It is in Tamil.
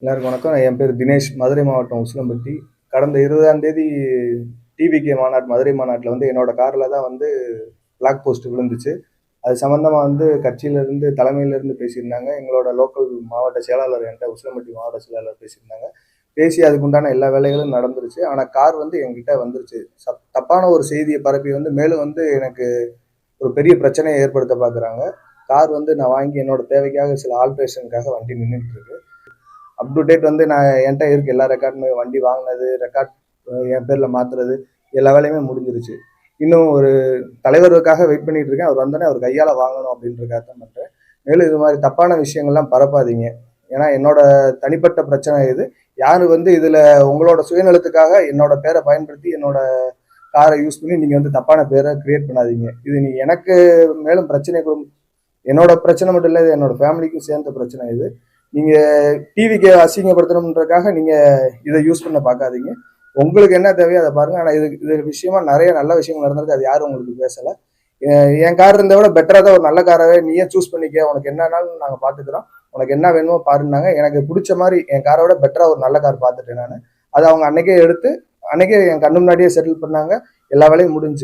எல்லாருக்கும் வணக்கம். என் பேர் தினேஷ். மதுரை மாவட்டம் உசிலம்பட்டி. கடந்த 20ஆம் தேதி டிவிகே மாநாடு, மதுரை மாநாட்டில் வந்து என்னோட காரில் தான் வந்து பிளாக் போஸ்ட் விழுந்துச்சு. அது சம்மந்தமாக வந்து கட்சியிலேருந்து தலைமையிலேருந்து பேசியிருந்தாங்க. எங்களோட லோக்கல் மாவட்ட செயலாளர் என்கிட்ட உசிலம்பட்டி மாவட்ட செயலாளர் பேசியிருந்தாங்க. பேசி அதுக்குண்டான எல்லா வேலைகளும் நடந்துருச்சு. ஆனால் கார் வந்து என்கிட்ட வந்துருச்சு. தப்பான ஒரு செய்தியை பரப்பி வந்து மேலும் வந்து எனக்கு ஒரு பெரிய பிரச்சனையை ஏற்படுத்த பார்க்குறாங்க. கார் வந்து நான் வாங்கி என்னோட தேவைக்காக சில ஆல்ட்ரேஷனுக்காக வண்டி நின்றுட்டு இருக்கு. அப் டு டேட் வந்து நான் என்கிட்ட இருக்கு எல்லா ரெக்கார்டுமே. வண்டி வாங்கினது, ரெக்கார்ட் என் பேரில் மாற்றுறது, எல்லா வேலையுமே முடிஞ்சிருச்சு. இன்னும் ஒரு தலைவருக்காக வெயிட் பண்ணிட்டு இருக்கேன். அவர் வந்தோடனே அவர் கையால் வாங்கணும் அப்படின்றக்காக தான் பண்ணுறேன். மேலும் இது மாதிரி தப்பான விஷயங்கள்லாம் பரப்பாதீங்க. ஏன்னா என்னோட தனிப்பட்ட பிரச்சனை இது. யார் வந்து இதில் உங்களோட சுயநலத்துக்காக என்னோட பேரை பயன்படுத்தி என்னோட காரை யூஸ் பண்ணி நீங்கள் வந்து தப்பான பேரை கிரியேட் பண்ணாதீங்க. இது நீ எனக்கு மேலும் பிரச்சனை என்னோட பிரச்சனை மட்டும் இல்லை, இது என்னோட ஃபேமிலிக்கும் சேர்ந்த பிரச்சனை இது. நீங்க டிவிக்கு அசிங்கப்படுத்தணுன்றதுக்காக நீங்க இதை யூஸ் பண்ண பார்க்காதீங்க. உங்களுக்கு என்ன தேவையோ அதை பாருங்க. ஆனா இது விஷயமா நிறைய நல்ல விஷயங்கள் நடந்திருக்கு. அது யாரும் உங்களுக்கு பேசல. என் கார் இருந்த விட பெட்டரா தான் ஒரு நல்ல காராவே நீயே சூஸ் பண்ணிக்க, உனக்கு என்னன்னாலும் நாங்க பாத்துக்கிறோம், உனக்கு என்ன வேணுமோ பாருன்னாங்க. எனக்கு பிடிச்ச மாதிரி என் காரை விட பெட்டரா ஒரு நல்ல கார் பார்த்துட்டேன் நான். அதை அவங்க அன்னைக்கே எடுத்து அன்னைக்கே என் கண்ணு முன்னாடியே செட்டில் பண்ணாங்க. எல்லா வேலையும் முடிஞ்சு.